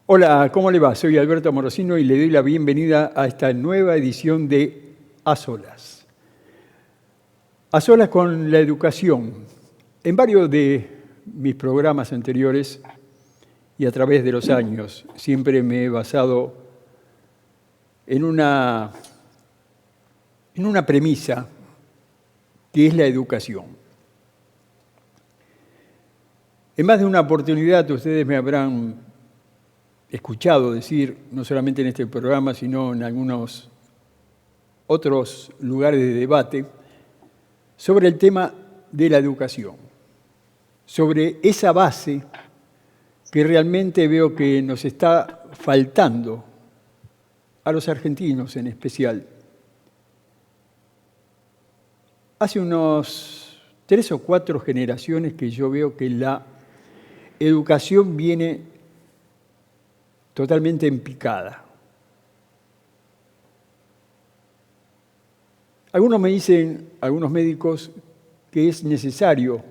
Hola, ¿cómo le va? Soy Alberto Morosino y le doy la bienvenida a esta nueva edición de A Solas. A Solas con la educación. En varios de mis programas anteriores y a través de los años siempre me he basado en una premisa que es la educación. En más de una oportunidad ustedes me habrán escuchado decir, no solamente en este programa, sino en algunos otros lugares de debate, sobre el tema de la educación, sobre esa base que realmente veo que nos está faltando a los argentinos en especial. Hace unos 3 o 4 generaciones que yo veo que la educación viene totalmente en picada. Algunos me dicen, algunos médicos, que es necesario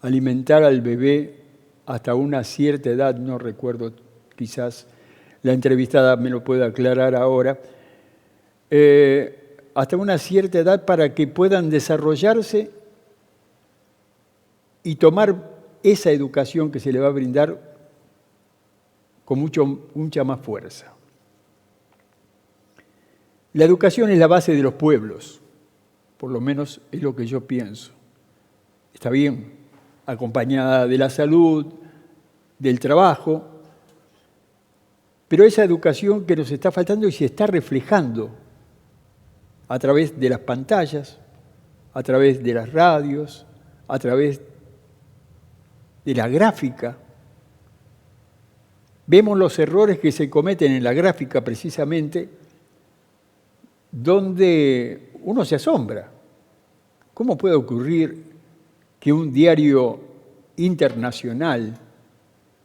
alimentar al bebé hasta una cierta edad, no recuerdo, quizás la entrevistada me lo pueda aclarar ahora, hasta una cierta edad para que puedan desarrollarse y tomar esa educación que se le va a brindar con mucha más fuerza. La educación es la base de los pueblos, por lo menos es lo que yo pienso. Está bien, acompañada de la salud, del trabajo, pero esa educación que nos está faltando y se está reflejando a través de las pantallas, a través de las radios, a través de la gráfica. Vemos los errores que se cometen en la gráfica precisamente, donde uno se asombra. ¿Cómo puede ocurrir que un diario internacional,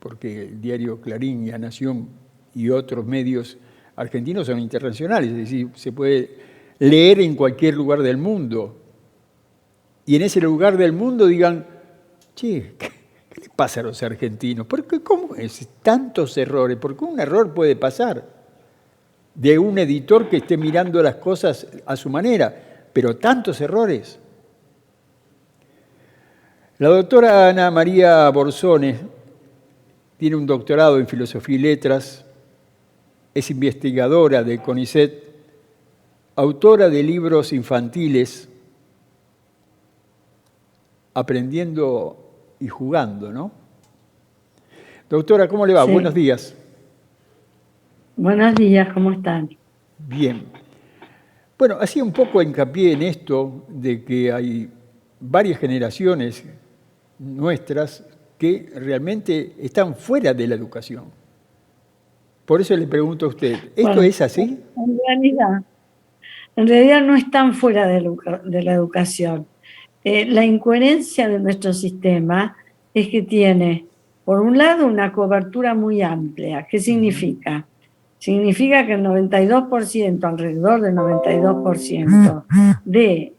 porque el diario Clarín y La Nación y otros medios argentinos son internacionales, es decir, se puede leer en cualquier lugar del mundo, y en ese lugar del mundo digan, che, ¿qué le pasa a los argentinos? ¿Por qué, cómo es? Tantos errores. ¿Por qué un error puede pasar de un editor que esté mirando las cosas a su manera? Pero tantos errores. La doctora Ana María Borzone tiene un doctorado en Filosofía y Letras, es investigadora del CONICET, autora de libros infantiles, Aprendiendo y Jugando, ¿no? Doctora, ¿cómo le va? Sí. Buenos días. Buenos días, ¿cómo están? Bien. Bueno, hacía un poco hincapié en esto de que hay varias generaciones nuestras que realmente están fuera de la educación. Por eso le pregunto a usted, ¿esto es así? En realidad no están fuera de la educación. La incoherencia de nuestro sistema es que tiene, por un lado, una cobertura muy amplia. ¿Qué significa? Significa que el 92%, alrededor del 92% de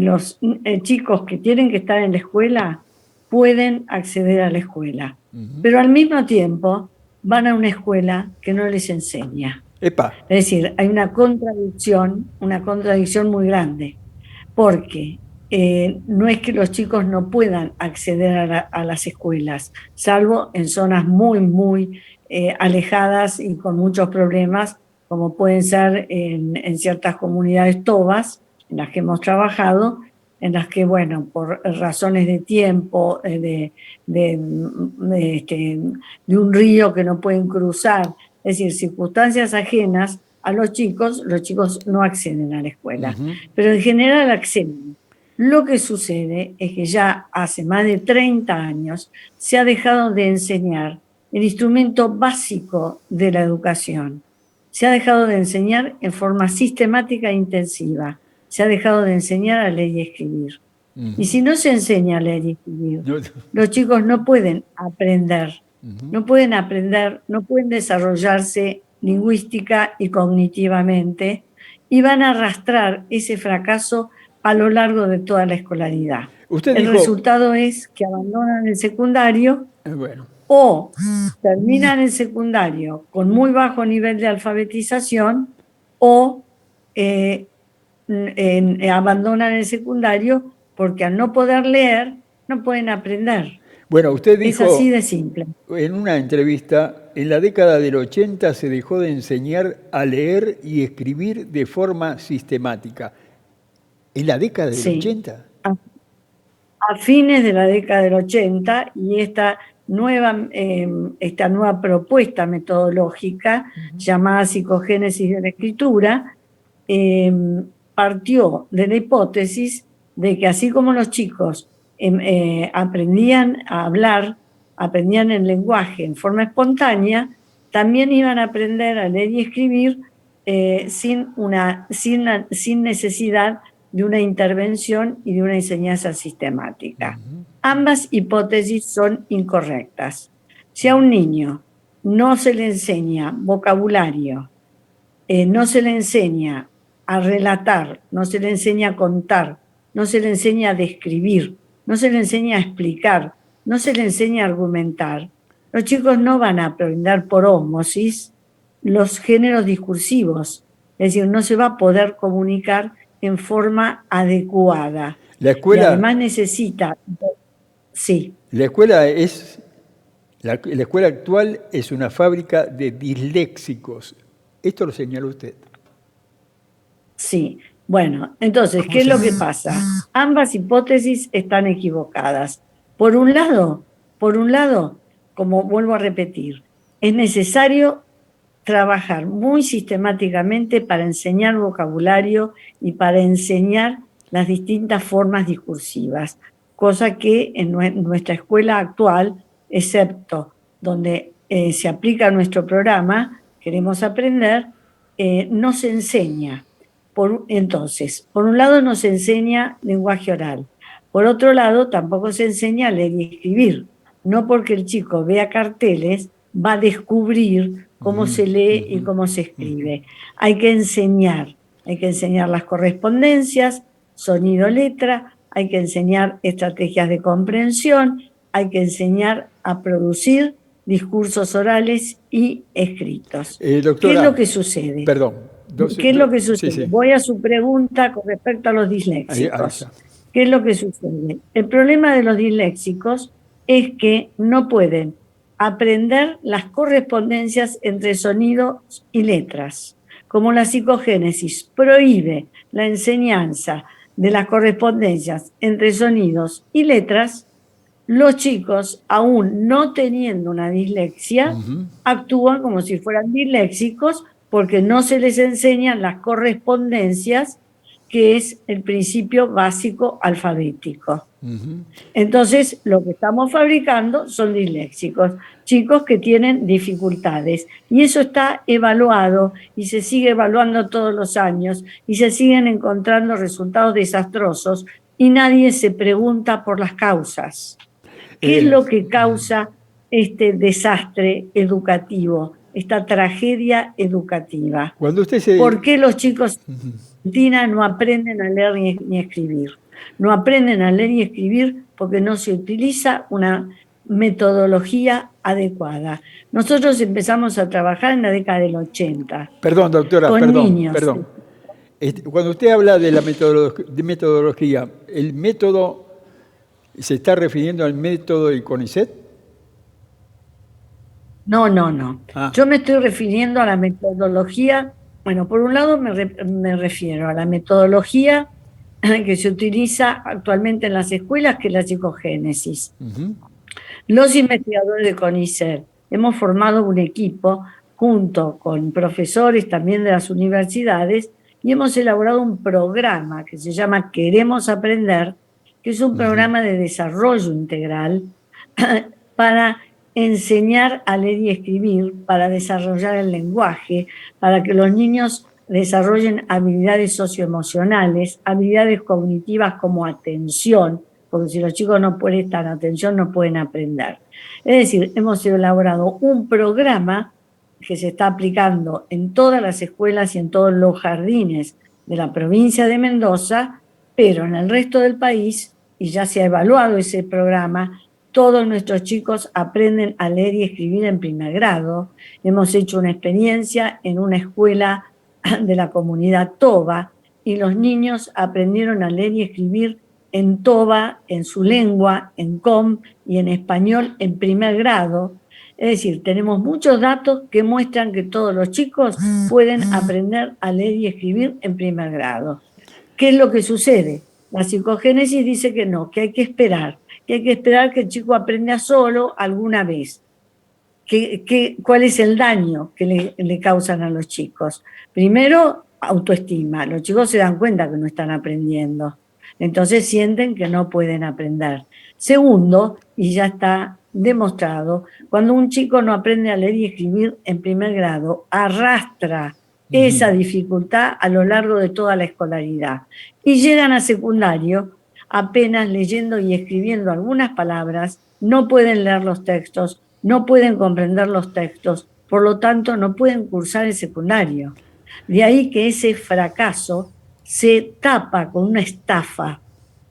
los chicos que tienen que estar en la escuela pueden acceder a la escuela. Pero al mismo tiempo van a una escuela que no les enseña. ¡Epa! Es decir, hay una contradicción muy grande, porque no es que los chicos no puedan acceder a las escuelas, salvo en zonas muy alejadas y con muchos problemas, como pueden ser en ciertas comunidades tobas, en las que hemos trabajado, en las que, bueno, por razones de tiempo, de un río que no pueden cruzar, es decir, circunstancias ajenas a los chicos no acceden a la escuela, pero en general acceden. Lo que sucede es que ya hace más de 30 años se ha dejado de enseñar el instrumento básico de la educación. Se ha dejado de enseñar en forma sistemática e intensiva. Se ha dejado de enseñar a leer y escribir. Y si no se enseña a leer y escribir, los chicos no pueden aprender. No pueden aprender, no pueden desarrollarse lingüística y cognitivamente, y van a arrastrar ese fracaso a lo largo de toda la escolaridad. Usted El dijo, resultado es que abandonan el secundario. bueno, o terminan el secundario con muy bajo nivel de alfabetización o abandonan el secundario porque al no poder leer no pueden aprender. Bueno, usted Es dijo así de simple. en una entrevista, en la década del 80 se dejó de enseñar a leer y escribir de forma sistemática. ¿En la década del Sí. 80? A fines de la década del 80 y esta nueva propuesta metodológica llamada psicogénesis de la escritura partió de la hipótesis de que así como los chicos aprendían a hablar, aprendían el lenguaje en forma espontánea, también iban a aprender a leer y escribir sin necesidad de una intervención y de una enseñanza sistemática. Ambas hipótesis son incorrectas. Si a un niño no se le enseña vocabulario, no se le enseña a relatar, no se le enseña a contar, no se le enseña a describir, no se le enseña a explicar, no se le enseña a argumentar, los chicos no van a aprender por ósmosis los géneros discursivos, es decir, no se va a poder comunicar en forma adecuada. La escuela, y además necesita... Sí. La escuela actual es una fábrica de disléxicos. Esto lo señaló usted. Sí. Bueno, entonces, ¿qué es lo que pasa? Ambas hipótesis están equivocadas. Por un lado, como vuelvo a repetir, es necesario trabajar muy sistemáticamente para enseñar vocabulario y para enseñar las distintas formas discursivas, cosa que en nuestra escuela actual, excepto donde se aplica nuestro programa, queremos aprender, no se enseña. Entonces, por un lado no se enseña lenguaje oral, por otro lado tampoco se enseña a leer y escribir, no porque el chico vea carteles va a descubrir cómo se lee y cómo se escribe. Hay que enseñar las correspondencias, sonido-letra, hay que enseñar estrategias de comprensión, hay que enseñar a producir discursos orales y escritos. Doctora, ¿Qué es lo que sucede? Perdón. ¿Qué es lo que sucede? Sí. Voy a su pregunta con respecto a los disléxicos. Ahí ¿Qué es lo que sucede? El problema de los disléxicos es que no pueden aprender las correspondencias entre sonidos y letras. Como la psicogénesis prohíbe la enseñanza de las correspondencias entre sonidos y letras, los chicos, aún no teniendo una dislexia, actúan como si fueran disléxicos porque no se les enseñan las correspondencias, que es el principio básico alfabético. Entonces, lo que estamos fabricando son disléxicos, chicos que tienen dificultades. Y eso está evaluado y se sigue evaluando todos los años y se siguen encontrando resultados desastrosos y nadie se pregunta por las causas. ¿Qué es lo que causa este desastre educativo, esta tragedia educativa? ¿Por qué los chicos en Argentina no aprenden a leer ni a escribir? No aprenden a leer y escribir porque no se utiliza una metodología adecuada. Nosotros empezamos a trabajar en la década del 80. Perdón, doctora, con niños. Perdón. Cuando usted habla de la metodología, ¿el método se está refiriendo al método del CONICET? No. Yo me estoy refiriendo a la metodología. Bueno, por un lado me refiero a la metodología que se utiliza actualmente en las escuelas, que es la psicogénesis. Los investigadores de CONICET hemos formado un equipo junto con profesores también de las universidades y hemos elaborado un programa que se llama Queremos Aprender, que es un programa de desarrollo integral para enseñar a leer y escribir, para desarrollar el lenguaje, para que los niños desarrollen habilidades socioemocionales, habilidades cognitivas como atención, porque si los chicos no prestan atención no pueden aprender. Es decir, hemos elaborado un programa que se está aplicando en todas las escuelas y en todos los jardines de la provincia de Mendoza, pero en el resto del país, y ya se ha evaluado ese programa, todos nuestros chicos aprenden a leer y escribir en primer grado. Hemos hecho una experiencia en una escuela de la comunidad Toba y los niños aprendieron a leer y escribir en Toba, en su lengua, en Com y en español en primer grado. Es decir, tenemos muchos datos que muestran que todos los chicos pueden aprender a leer y escribir en primer grado. ¿Qué es lo que sucede? La psicogénesis dice que no, que hay que esperar que el chico aprenda solo alguna vez. ¿Cuál es el daño que le causan a los chicos? Primero, autoestima. Los chicos se dan cuenta que no están aprendiendo. Entonces sienten que no pueden aprender. Segundo, y ya está demostrado, cuando un chico no aprende a leer y escribir en primer grado, arrastra esa dificultad a lo largo de toda la escolaridad. Y llegan a secundario, apenas leyendo y escribiendo algunas palabras, no pueden leer los textos, no pueden comprender los textos, por lo tanto no pueden cursar el secundario. De ahí que ese fracaso se tapa con una estafa,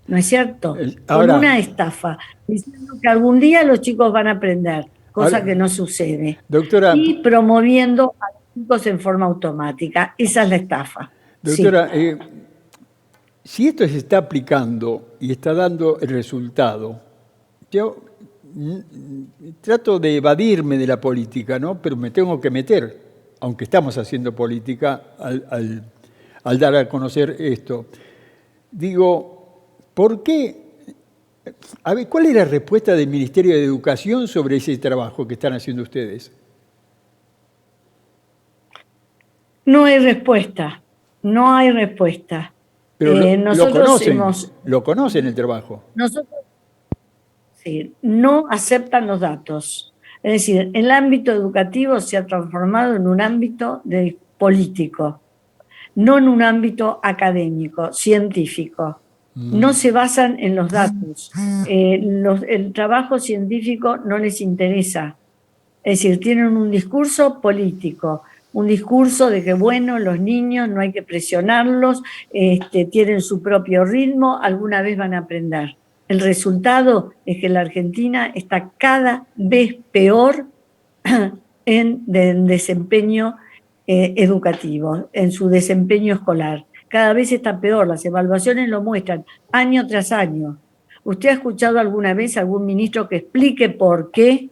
¿no es cierto? Ahora, con una estafa, diciendo que algún día los chicos van a aprender, cosa ahora, que no sucede. Doctora, y promoviendo a los chicos en forma automática. Esa es la estafa. Doctora, sí. Si esto se está aplicando y está dando el resultado, yo trato de evadirme de la política, ¿no? Pero me tengo que meter, aunque estamos haciendo política al dar a conocer esto. Digo, ¿por qué? A ver, ¿cuál es la respuesta del Ministerio de Educación sobre ese trabajo que están haciendo ustedes? No hay respuesta, no hay respuesta. Pero lo conocen el trabajo. Nosotros sí, no aceptan los datos. Es decir, el ámbito educativo se ha transformado en un ámbito político, no en un ámbito académico, científico. No se basan en los datos. El trabajo científico no les interesa. Es decir, tienen un discurso político, un discurso de que, bueno, los niños no hay que presionarlos, tienen su propio ritmo, alguna vez van a aprender. El resultado es que la Argentina está cada vez peor en desempeño educativo, en su desempeño escolar. Cada vez está peor, las evaluaciones lo muestran año tras año. ¿Usted ha escuchado alguna vez algún ministro que explique por qué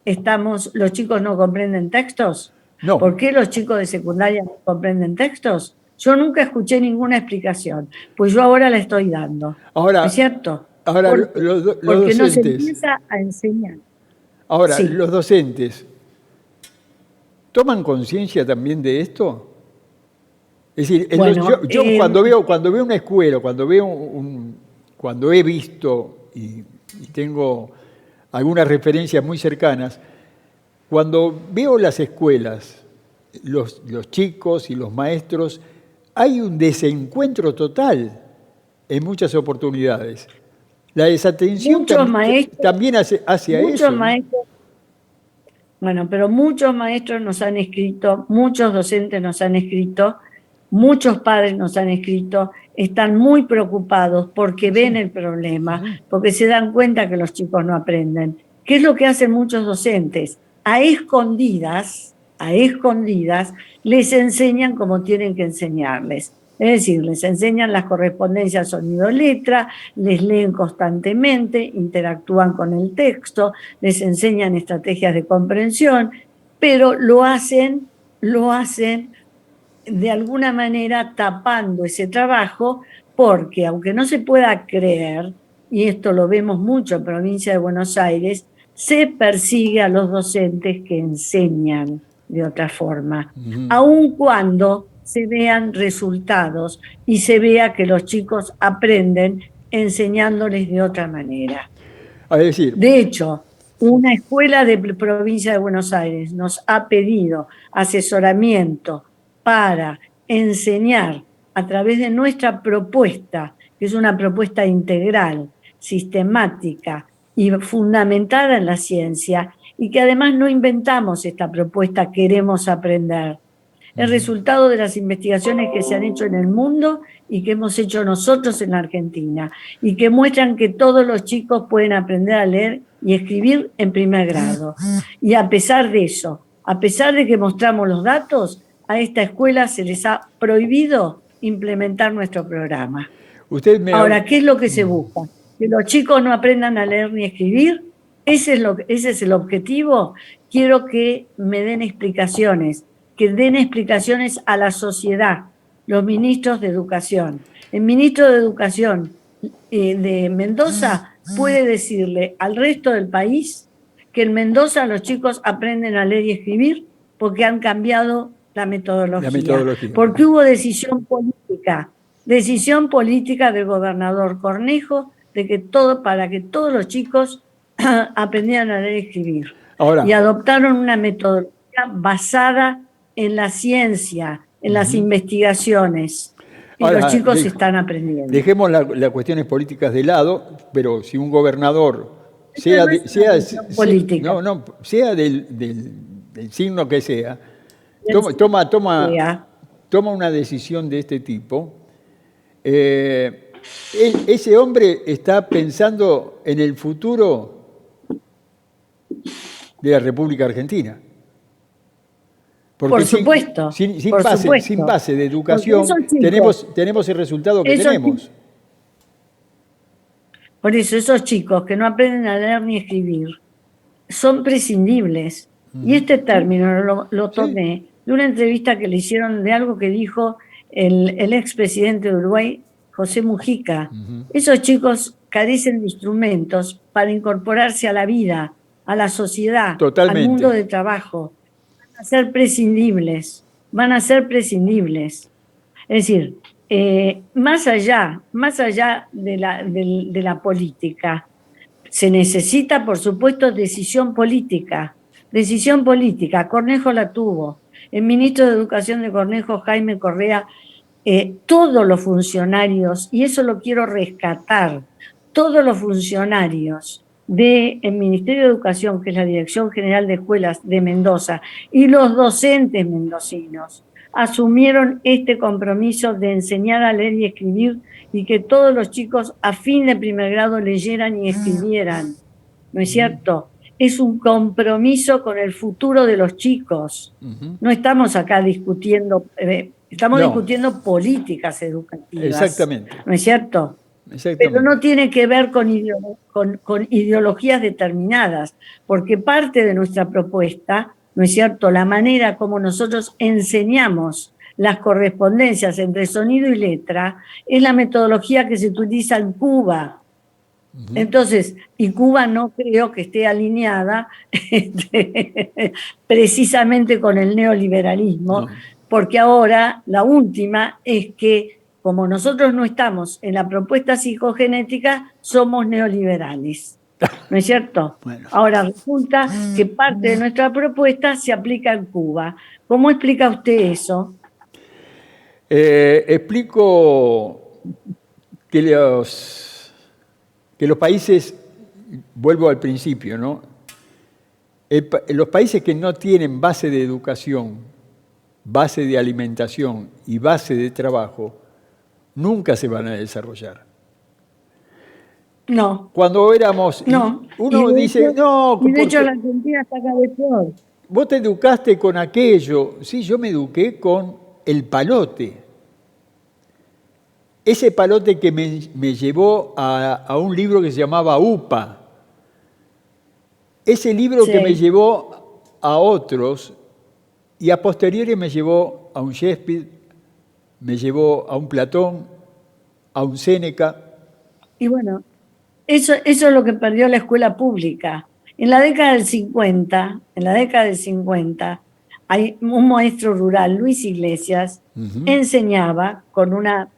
los chicos no comprenden textos? No. ¿Por qué los chicos de secundaria no comprenden textos? Yo nunca escuché ninguna explicación, pues yo ahora la estoy dando. Ahora, ¿es cierto? Ahora, porque los docentes, no se empieza a enseñar. Ahora, sí. Los docentes, ¿toman conciencia también de esto? Es decir, bueno, yo cuando veo una escuela, cuando he visto y tengo algunas referencias muy cercanas, cuando veo las escuelas, los chicos y los maestros, hay un desencuentro total en muchas oportunidades. La desatención también hacia eso. Maestros, bueno, pero muchos maestros nos han escrito, muchos docentes nos han escrito, muchos padres nos han escrito, están muy preocupados porque ven el problema, porque se dan cuenta que los chicos no aprenden. ¿Qué es lo que hacen muchos docentes? A escondidas, les enseñan como tienen que enseñarles. Es decir, les enseñan las correspondencias sonido-letra, les leen constantemente, interactúan con el texto, les enseñan estrategias de comprensión, pero lo hacen de alguna manera tapando ese trabajo, porque aunque no se pueda creer, y esto lo vemos mucho en provincia de Buenos Aires, se persigue a los docentes que enseñan de otra forma, aun cuando se vean resultados y se vea que los chicos aprenden enseñándoles de otra manera. De hecho, una escuela de provincia de Buenos Aires nos ha pedido asesoramiento para enseñar a través de nuestra propuesta, que es una propuesta integral, sistemática y fundamentada en la ciencia, y que además no inventamos esta propuesta, queremos aprender. El resultado de las investigaciones que se han hecho en el mundo y que hemos hecho nosotros en la Argentina, y que muestran que todos los chicos pueden aprender a leer y escribir en primer grado. Y a pesar de eso, a pesar de que mostramos los datos, a esta escuela se les ha prohibido implementar nuestro programa. Ahora, ¿qué es lo que se busca? Que los chicos no aprendan a leer ni escribir. Ese es el objetivo. Quiero que me den explicaciones, que den explicaciones a la sociedad, los ministros de Educación. El ministro de Educación de Mendoza puede decirle al resto del país que en Mendoza los chicos aprenden a leer y escribir porque han cambiado la metodología. Porque hubo decisión política del gobernador Cornejo de que para que todos los chicos aprendieran a leer y escribir. Ahora, y adoptaron una metodología basada en la ciencia, en las investigaciones. Y ahora, los chicos están aprendiendo. Dejemos las cuestiones políticas de lado, pero si un gobernador, sea del signo que sea, toma una decisión de este tipo, ese hombre está pensando en el futuro de la República Argentina. Porque por supuesto. Sin base de educación tenemos el resultado que tenemos. Por eso esos chicos que no aprenden a leer ni escribir son prescindibles. Y este término lo tomé de una entrevista que le hicieron de algo que dijo el expresidente de Uruguay, José Mujica. Esos chicos carecen de instrumentos para incorporarse a la vida, a la sociedad, al mundo de trabajo. Van a ser prescindibles. Es decir, más allá de la política, se necesita, por supuesto, decisión política. Cornejo la tuvo. El ministro de Educación de Cornejo, Jaime Correa, todos los funcionarios, y eso lo quiero rescatar, todos los funcionarios del Ministerio de Educación, que es la Dirección General de Escuelas de Mendoza, y los docentes mendocinos, asumieron este compromiso de enseñar a leer y escribir y que todos los chicos a fin de primer grado leyeran y escribieran. ¿No es cierto? Es un compromiso con el futuro de los chicos. No estamos acá discutiendo, discutiendo políticas educativas. Exactamente. ¿No es cierto? Pero no tiene que ver con ideologías determinadas, porque parte de nuestra propuesta, ¿no es cierto?, la manera como nosotros enseñamos las correspondencias entre sonido y letra, es la metodología que se utiliza en Cuba. Entonces, y Cuba no creo que esté alineada precisamente con el neoliberalismo, porque ahora la última es que, como nosotros no estamos en la propuesta psicogenética, somos neoliberales. ¿No es cierto? Bueno. Ahora resulta que parte de nuestra propuesta se aplica en Cuba. ¿Cómo explica usted eso? Explico que los países, vuelvo al principio, ¿no? Los países que no tienen base de educación, base de alimentación y base de trabajo, nunca se van a desarrollar. No. Cuando éramos... No. Uno dice, no... Y de hecho la Argentina está cada vez peor. Vos te educaste con aquello. Sí, yo me eduqué con el palote. Ese palote que me llevó a un libro que se llamaba UPA. Ese libro que me llevó a otros y a posteriori me llevó a un Shakespeare, me llevó a un Platón, a un Séneca. Y bueno, eso es lo que perdió la escuela pública. En la década del 50, hay un maestro rural, Luis Iglesias, enseñaba con una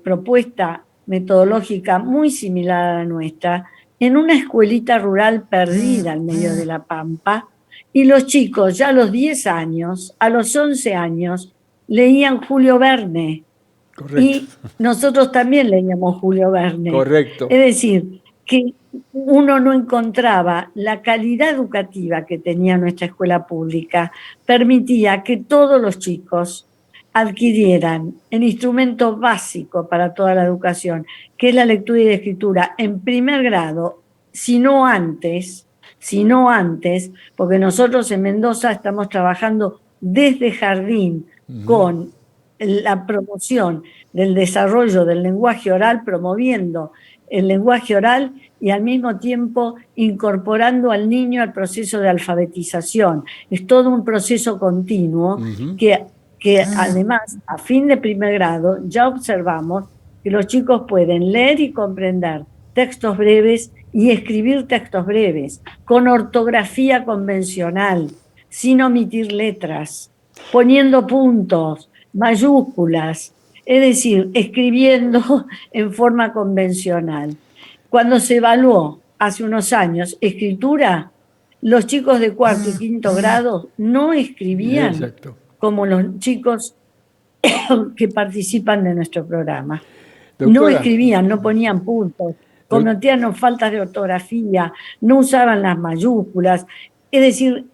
propuesta metodológica muy similar a la nuestra, en una escuelita rural perdida en medio de la pampa, y los chicos ya a los 10 años, a los 11 años, leían Julio Verne. Correcto. Y nosotros también leíamos Julio Verne. Correcto. Es decir, que uno no encontraba la calidad educativa que tenía nuestra escuela pública, permitía que todos los chicos adquirieran el instrumento básico para toda la educación, que es la lectura y la escritura en primer grado, si no antes, sino antes, porque nosotros en Mendoza estamos trabajando desde jardín con la promoción del desarrollo del lenguaje oral, promoviendo el lenguaje oral y al mismo tiempo incorporando al niño al proceso de alfabetización. Es todo un proceso continuo que además, a fin de primer grado, ya observamos que los chicos pueden leer y comprender textos breves y escribir textos breves, con ortografía convencional, sin omitir letras, poniendo puntos, mayúsculas, es decir, escribiendo en forma convencional. Cuando se evaluó hace unos años escritura, los chicos de cuarto y quinto grado no escribían como los chicos que participan de nuestro programa. Doctora, no escribían, no ponían puntos, cometían faltas de ortografía, no usaban las mayúsculas. Es decir,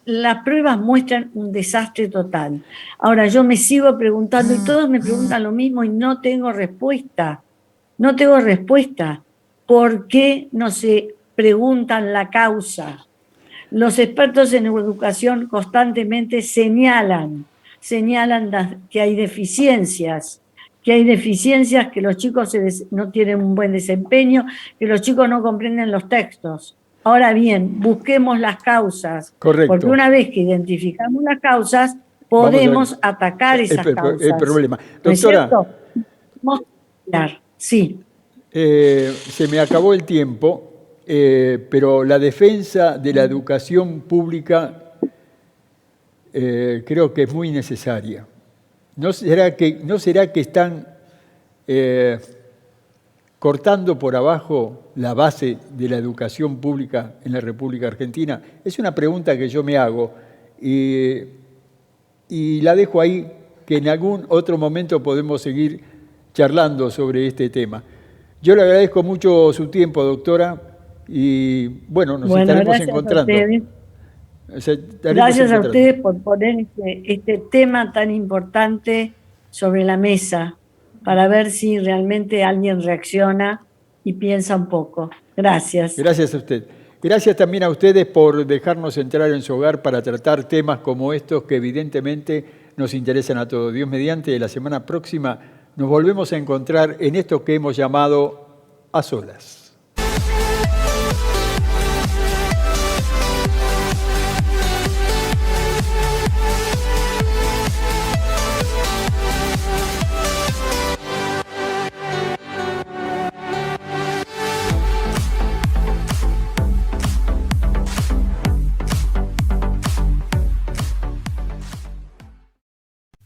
las pruebas muestran un desastre total. Ahora yo me sigo preguntando y todos me preguntan lo mismo y no tengo respuesta. No tengo respuesta. ¿Por qué no se preguntan la causa? Los expertos en educación constantemente señalan que hay deficiencias, que los chicos no tienen un buen desempeño, que los chicos no comprenden los textos. Ahora bien, busquemos las causas. Correcto. Porque una vez que identificamos las causas, podemos atacar esas causas. El problema. Doctora, ¿no es cierto? Sí. Se me acabó el tiempo, pero la defensa de la educación pública creo que es muy necesaria. ¿No será que están cortando por abajo la base de la educación pública en la República Argentina? Es una pregunta que yo me hago y la dejo ahí, que en algún otro momento podemos seguir charlando sobre este tema. Yo le agradezco mucho su tiempo, doctora, y bueno, nos estaremos encontrando. Gracias a ustedes por poner este tema tan importante sobre la mesa, para ver si realmente alguien reacciona y piensa un poco. Gracias. Gracias a usted. Gracias también a ustedes por dejarnos entrar en su hogar para tratar temas como estos que evidentemente nos interesan a todos. Dios mediante, la semana próxima nos volvemos a encontrar en esto que hemos llamado A Solas.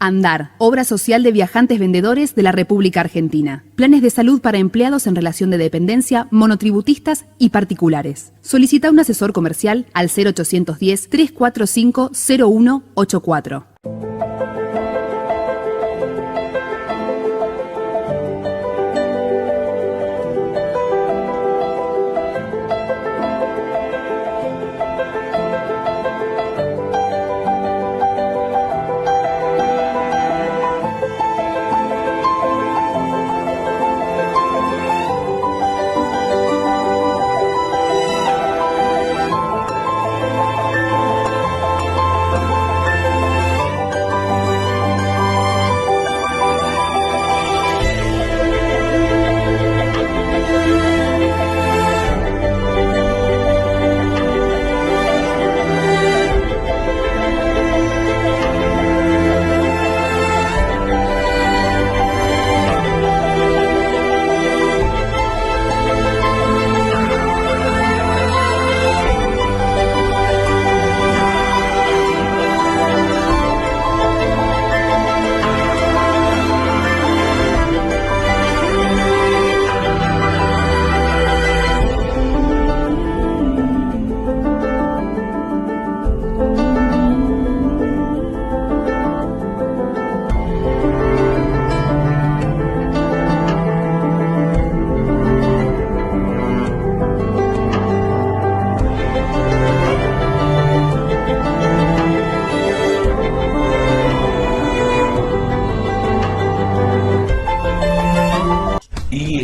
Andar, obra social de viajantes vendedores de la República Argentina. Planes de salud para empleados en relación de dependencia, monotributistas y particulares. Solicita un asesor comercial al 0810-345-0184.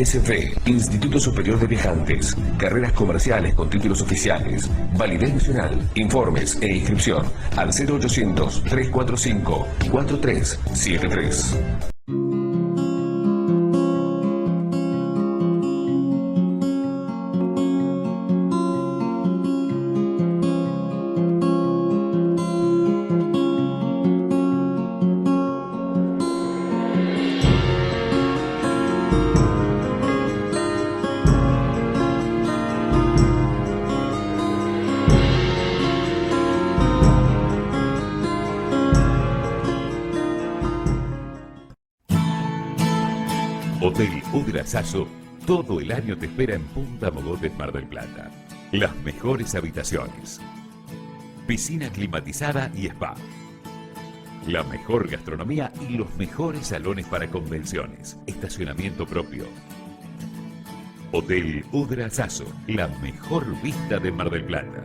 ISF, Instituto Superior de Viajantes. Carreras comerciales con títulos oficiales. Validez nacional. Informes e inscripción al 0800-345-4373. Hotel Udra Sasso, todo el año te espera en Punta Mogotes, Mar del Plata. Las mejores habitaciones, piscina climatizada y spa, la mejor gastronomía y los mejores salones para convenciones, estacionamiento propio. Hotel Udra Sasso, la mejor vista de Mar del Plata.